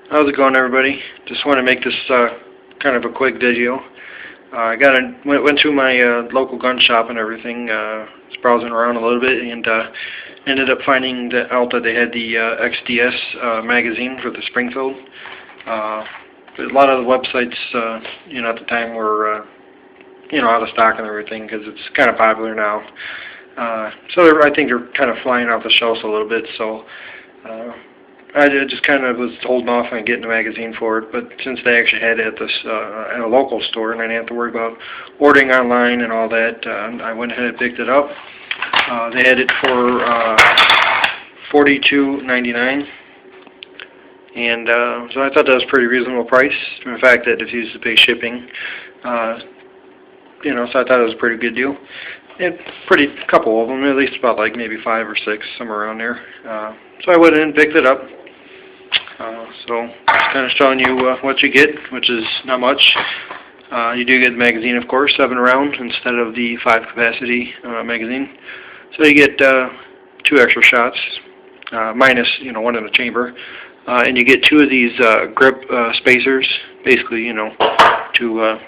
How's it going, everybody? Just want to make this kind of a quick video. I went to my local gun shop and everything, was browsing around a little bit, and ended up finding out that they had the XDs magazine for the Springfield. A lot of the websites, at the time were, out of stock and everything, because it's kind of popular now. So I think they're kind of flying off the shelves a little bit. So I just kind of was holding off on getting a magazine for it, but since they actually had it at this at a local store, and I didn't have to worry about ordering online and all that, I went ahead and picked it up. They had it for $42.99, and so I thought that was a pretty reasonable price. For the fact that if you used to pay shipping, so I thought it was a pretty good deal. And a couple of them, at least about like maybe 5 or 6, somewhere around there. So I went in and picked it up. So just kind of showing you what you get, which is not much. You do get the magazine, of course, 7 round instead of the 5 capacity magazine. So you get 2 extra shots, minus 1 in the chamber, and you get 2 of these grip spacers, basically, to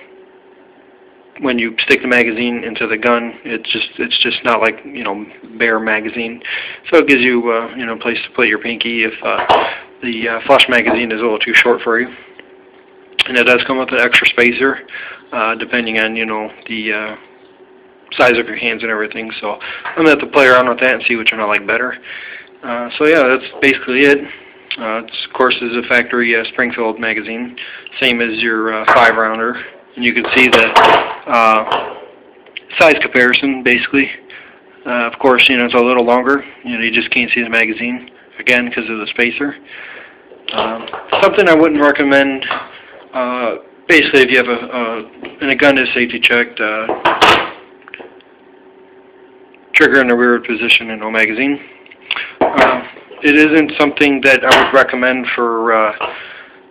when you stick the magazine into the gun, it's just not like bare magazine. So it gives you a place to put your pinky if the flush magazine is a little too short for you. And it does come with an extra spacer, depending on the size of your hands and everything. So I'm gonna have to play around with that and see which one I like better. So yeah, that's basically it. It's, of course, is a factory Springfield magazine, same as your 5 rounder. And you can see the size comparison, basically. Of course, it's a little longer. You just can't see the magazine, again, because of the spacer. Something I wouldn't recommend, basically, if you have and a gun is safety checked, trigger in the rearward position and no magazine. It isn't something that I would recommend for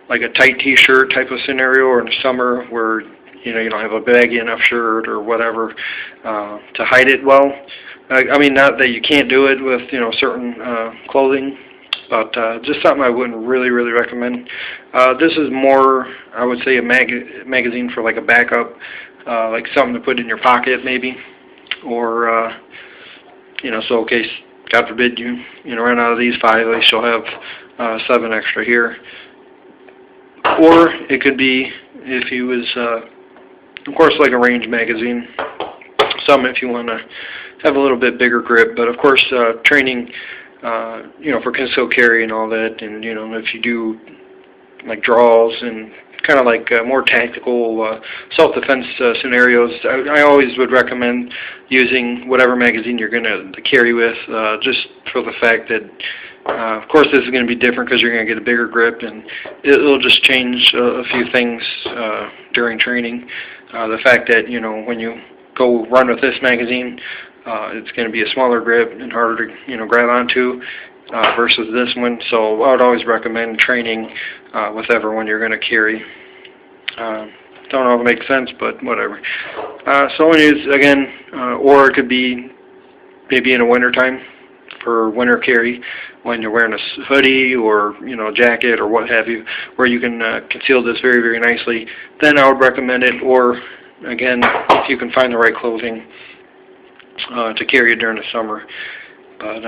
like a tight t-shirt type of scenario, or in the summer where you don't have a baggy enough shirt or whatever to hide it well. I mean, not that you can't do it with certain clothing, but just something I wouldn't really recommend. This is more, I would say, a magazine for like a backup, like something to put in your pocket maybe, or so in case, God forbid, you run out of these 5, at least you'll have 7 extra here. Or it could be, if you was, of course, like a range magazine. Some if you want to have a little bit bigger grip, but of course, training, for concealed carry and all that, and if you do like draws and kind of like more tactical self-defense scenarios, I always would recommend using whatever magazine you're going to carry with, just for the fact that, of course, this is going to be different because you're going to get a bigger grip, and it'll just change a few things during training. The fact that when you go run with this magazine, it's going to be a smaller grip and harder to grab onto versus this one. So I would always recommend training with whichever one you're going to carry. Don't know if it makes sense, but whatever. So I'm going to use, again, or it could be maybe in the winter time for winter carry, when you're wearing a hoodie or a jacket or what have you, where you can conceal this very nicely. Then I would recommend it. Or again, if you can find the right clothing to carry it during the summer. But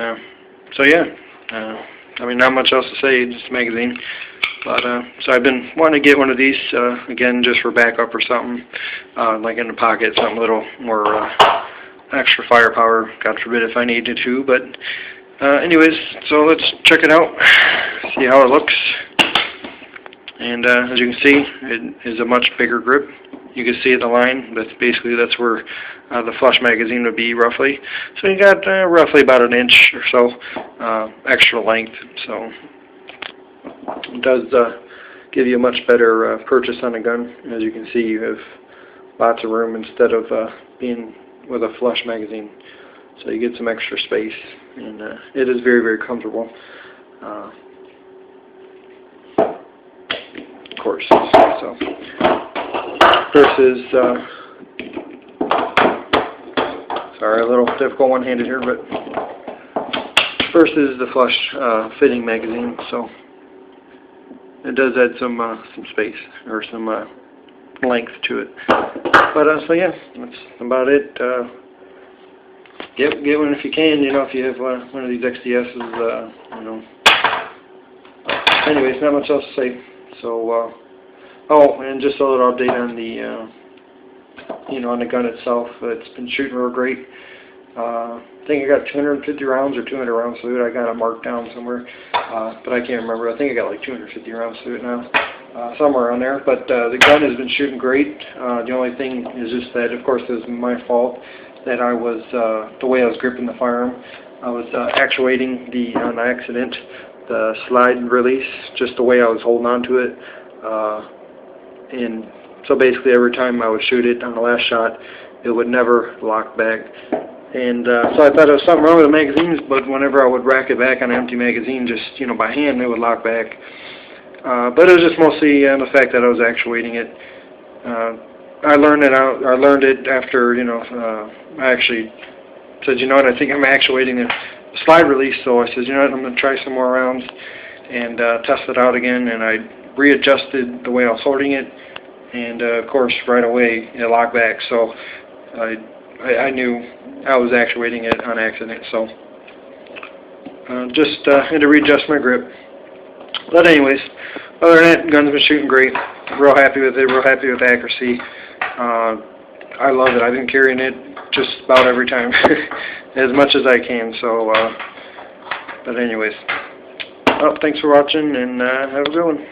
so yeah, I mean, not much else to say, just a magazine. But so I've been wanting to get one of these again, just for backup or something, like in the pocket, something a little more extra firepower, God forbid if I needed to. But anyways, so let's check it out, see how it looks. And as you can see, it is a much bigger grip. You can see the line. That's where the flush magazine would be, roughly. So you got roughly about 1 inch or so extra length. So it does give you a much better purchase on a gun. As you can see, you have lots of room instead of being with a flush magazine. So you get some extra space, and it is very comfortable. Of course. So versus, sorry, a little difficult one-handed here, but versus the flush fitting magazine. So it does add some space or some length to it. But so yeah, that's about it. Get one if you can. You know, if you have one of these XDSs. You know. Anyways, not much else to say. So oh, and just a little update on the you know, on the gun itself. It's been shooting real great. I think I got 250 rounds or 200 rounds through it. I got it marked down somewhere, but I can't remember. I think I got like 250 rounds through it now, somewhere around there. But the gun has been shooting great. The only thing is just that, of course, it was my fault that I was, the way I was gripping the firearm, I was actuating on accident, the slide and release, just the way I was holding on to it. And so basically every time I would shoot it on the last shot, it would never lock back. And so I thought there was something wrong with the magazines, but whenever I would rack it back on an empty magazine, just, you know, by hand, it would lock back. But it was just mostly the fact that I was actuating it. I learned it after, you know, I actually said, you know what, I think I'm actuating the slide release, so I said, you know what, I'm going to try some more rounds and test it out again, and I readjusted the way I was holding it, and of course, right away, it locked back, so I knew I was actuating it on accident, so just had to readjust my grip. But anyways, other than that, gun's been shooting great. Real happy with it, real happy with the accuracy. I love it. I've been carrying it just about every time, as much as I can, so, but anyways. Well, thanks for watching, and have a good one.